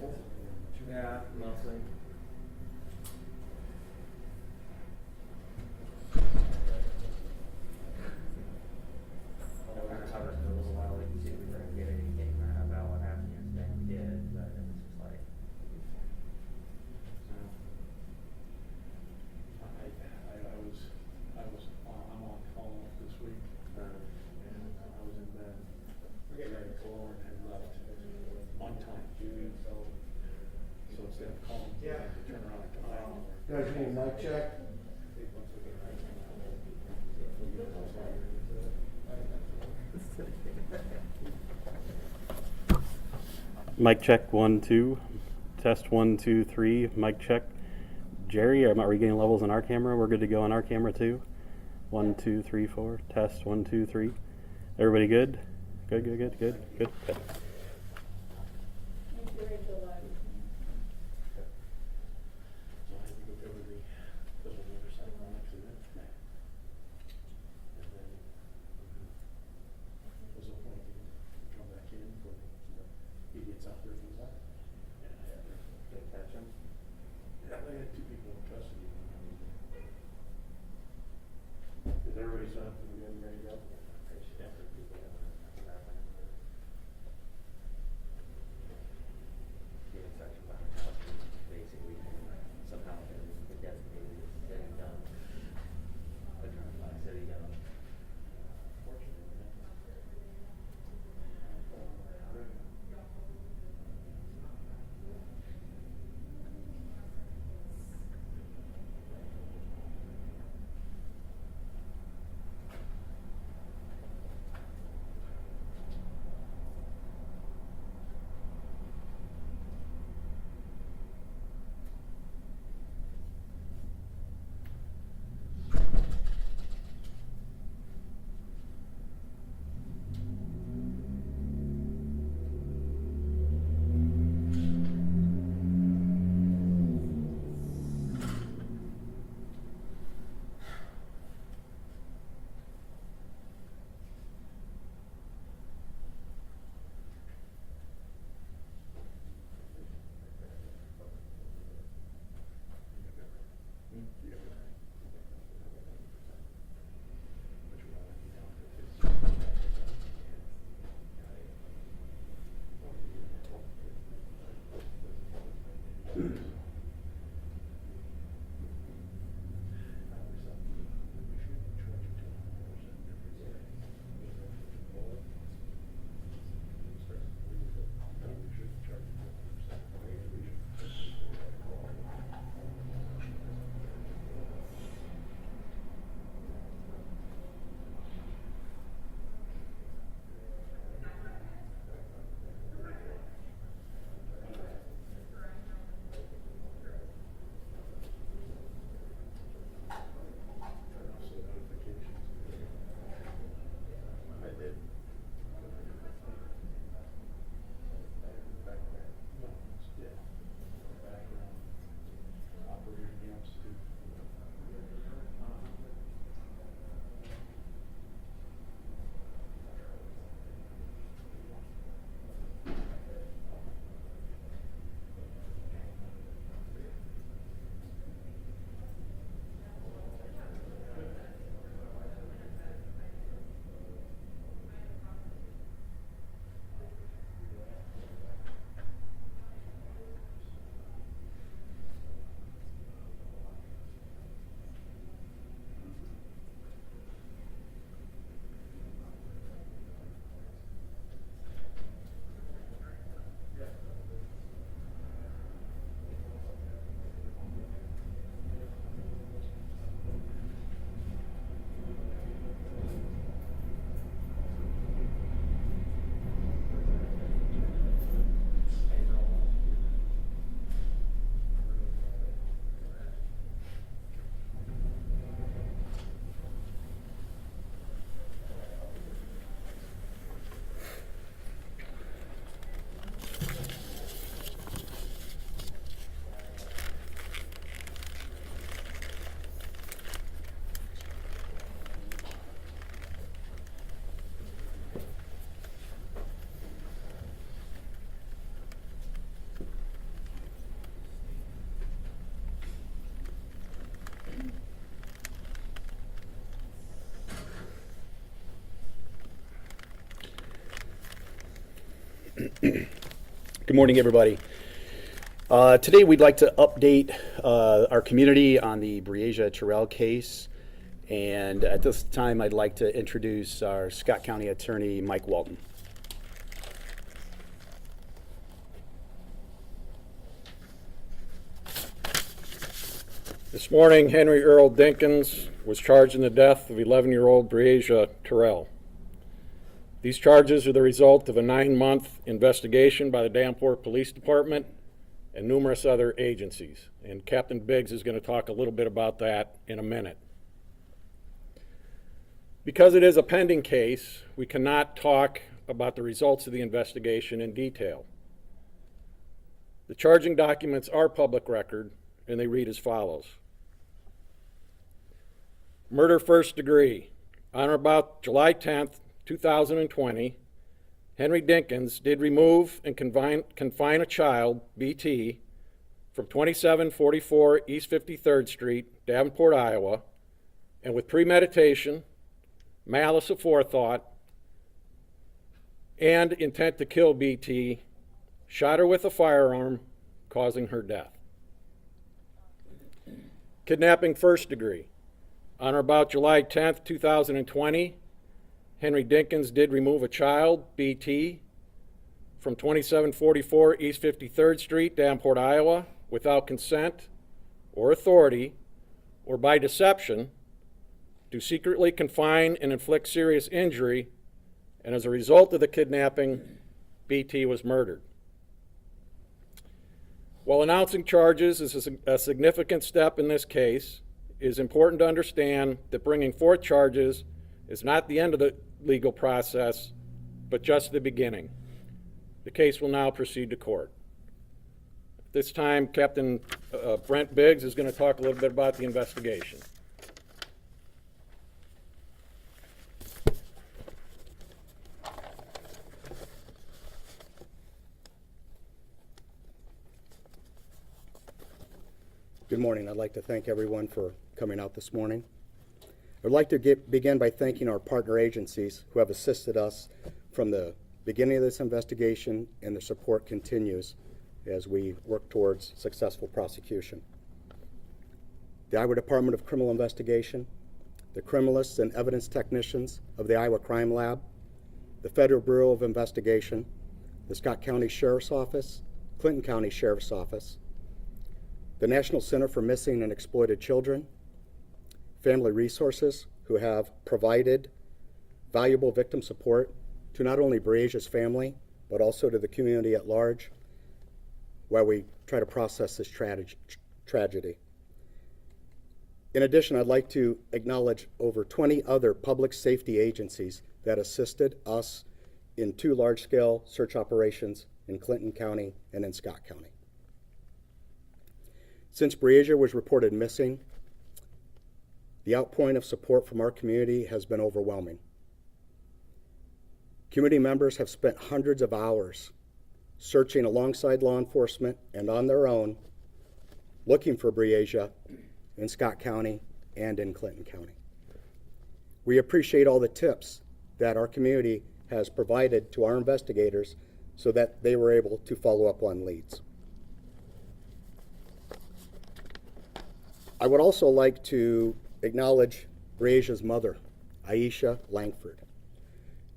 Yeah, mostly. I kind of hovered for a little while to see if we were going to get anything about what happened yesterday. We did, but it was just like. I'm on call this week, and I was in bed. We're getting ready to go over and had left on time. So instead of calling, I had to turn around and come out. Guys, need a mic check? Mic check 1 2, test 1 2 3. Mic check. Jerry, are we getting levels on our camera? We're good to go on our camera too. 1 2 3 4. Test 1 2 3. Everybody good? Good. So I had to go cover the motorcycle accident. And then was appointed to come back in for the idiots out there from that. And I had to catch him. Yeah, they had 2 people in custody. Is everybody set up and good and ready to go? Good morning, everybody. Today we'd like to update our community on the Breasia Terrell case. And at this time, I'd like to introduce our Scott County Attorney, Mike Walton. This morning, Henry Earl Dinkins was charged in the death of 11-year-old Breasia Terrell. These charges are the result of a 9-month investigation by the Davenport Police Department and numerous other agencies. And Captain Biggs is going to talk a little bit about that in a minute. Because it is a pending case, we cannot talk about the results of the investigation in detail. The charging documents are public record, and they read as follows. Murder first degree. On or about July 10th, 2020, Henry Dinkins did remove and confine a child, BT, from 2744 East 53rd Street, Davenport, Iowa, and with premeditation, malice aforethought, and intent to kill BT, shot her with a firearm, causing her death. Kidnapping first degree. On or about July 10th, 2020, Henry Dinkins did remove a child, BT, from 2744 East 53rd Street, Davenport, Iowa, without consent or authority or by deception to secretly confine and inflict serious injury, and as a result of the kidnapping, BT was murdered. While announcing charges is a significant step in this case, it is important to understand that bringing forth charges is not the end of the legal process, but just the beginning. The case will now proceed to court. At this time, Captain Brent Biggs is going to talk a little bit about the investigation. Good morning. I'd like to thank everyone for coming out this morning. I'd like to begin by thanking our partner agencies who have assisted us from the beginning of this investigation, and the support continues as we work towards successful prosecution. The Iowa Department of Criminal Investigation, the criminalists and evidence technicians of the Iowa Crime Lab, the Federal Bureau of Investigation, the Scott County Sheriff's Office, Clinton County Sheriff's Office, the National Center for Missing and Exploited Children, Family Resources, who have provided valuable victim support to not only Breasia's family, but also to the community at large while we try to process this tragedy. In addition, I'd like to acknowledge over 20 other public safety agencies that assisted us in 2 large-scale search operations in Clinton County and in Scott County. Since Breasia was reported missing, the outpouring of support from our community has been overwhelming. Community members have spent hundreds of hours searching alongside law enforcement and on their own, looking for Breasia in Scott County and in Clinton County. We appreciate all the tips that our community has provided to our investigators so that they were able to follow up on leads. I would also like to acknowledge Breasia's mother, Aisha Langford.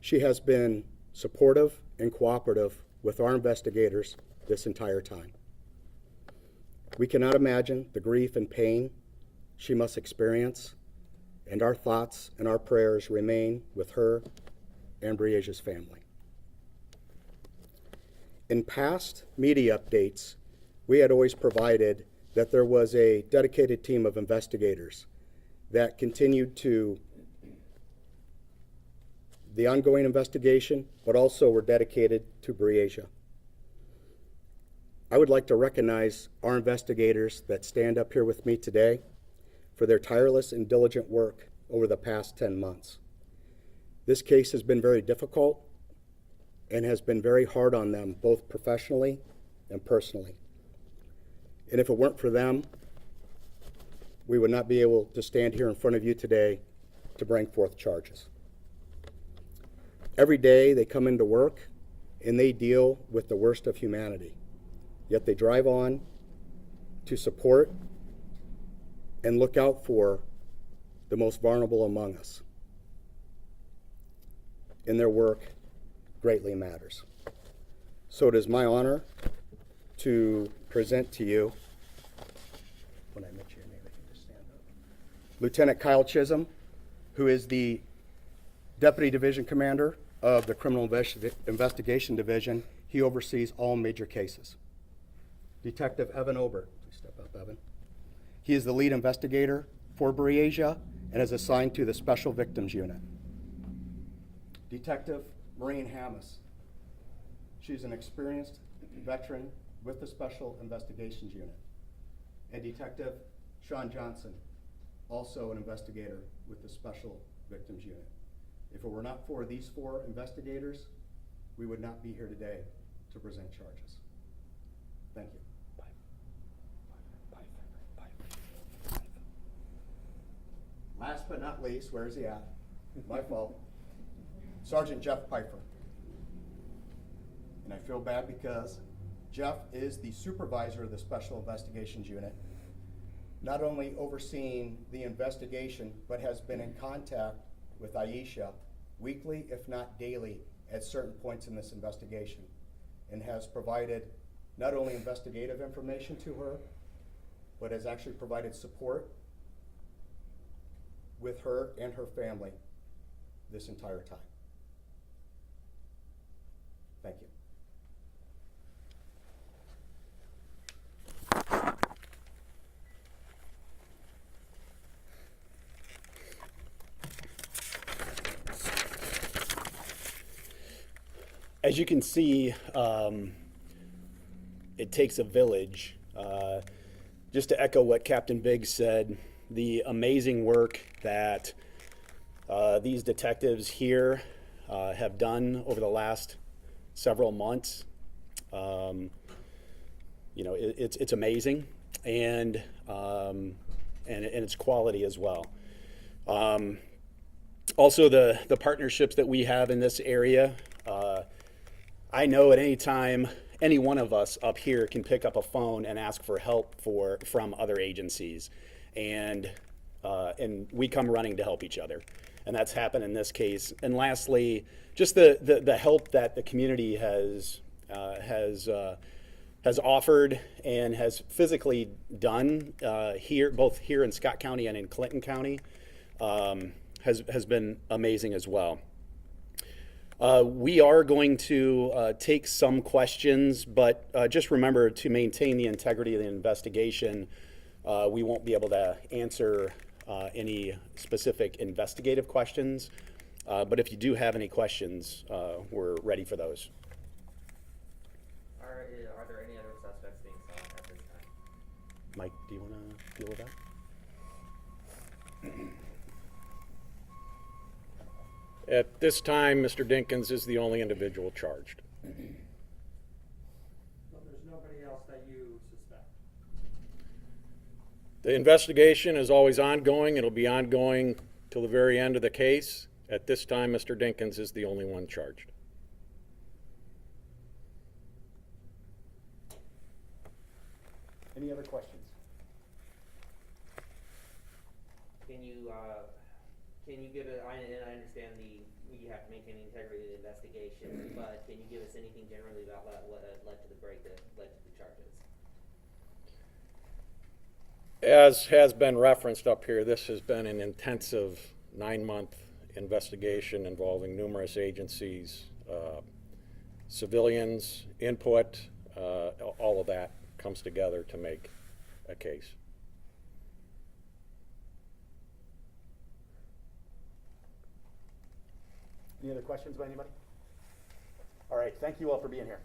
She has been supportive and cooperative with our investigators this entire time. We cannot imagine the grief and pain she must experience, and our thoughts and our prayers remain with her and Breasia's family. In past media updates, we had always provided that there was a dedicated team of investigators that continued to the ongoing investigation, but also were dedicated to Breasia. I would like to recognize our investigators that stand up here with me today for their tireless and diligent work over the past 10 months. This case has been very difficult and has been very hard on them, both professionally and personally. And if it weren't for them, we would not be able to stand here in front of you today to bring forth charges. Every day they come into work and they deal with the worst of humanity. Yet they drive on to support and look out for the most vulnerable among us. And their work greatly matters. So it is my honor to present to you, when I mention your name, I can just stand up, Lieutenant Kyle Chisholm, who is the Deputy Division Commander of the Criminal Investigation Division. He oversees all major cases. Detective Evan Obert, please step up, Evan. He is the lead investigator for Breasia and is assigned to the Special Victims Unit. Detective Maureen Hammis. She's an experienced veteran with the Special Investigations Unit. And Detective Sean Johnson, also an investigator with the Special Victims Unit. If it were not for these 4 investigators, we would not be here today to present charges. Thank you. Last but not least, where is he at? My fault. Sergeant Jeff Pfeiffer. And I feel bad because Jeff is the supervisor of the Special Investigations Unit, not only overseeing the investigation, but has been in contact with Aisha weekly, if not daily, at certain points in this investigation, and has provided not only investigative information to her, but has actually provided support with her and her family this entire time. Thank you. As you can see, it takes a village. Just to echo what Captain Biggs said, the amazing work that these detectives here have done over the last several months, it's amazing, and its quality as well. Also, the partnerships that we have in this area. I know at any time, any one of us up here can pick up a phone and ask for help from other agencies, and we come running to help each other, and that's happened in this case. And lastly, just the help that the community has offered and has physically done here, both here in Scott County and in Clinton County, has been amazing as well. We are going to take some questions, but just remember to maintain the integrity of the investigation. We won't be able to answer any specific investigative questions, but if you do have any questions, we're ready for those. Are there any other suspects being sought at this time? Mike, do you want to deal with that? At this time, Mr. Dinkins is the only individual charged. So there's nobody else that you suspect? The investigation is always ongoing. It'll be ongoing till the very end of the case. At this time, Mr. Dinkins is the only one charged. Any other questions? Can you give it, and I understand you have to maintain the integrity of the investigation, but can you give us anything generally about what led to the break that led to the charges? As has been referenced up here, this has been an intensive 9-month investigation involving numerous agencies, civilians, input, all of that comes together to make a case. Any other questions by anybody? All right, thank you all for being here.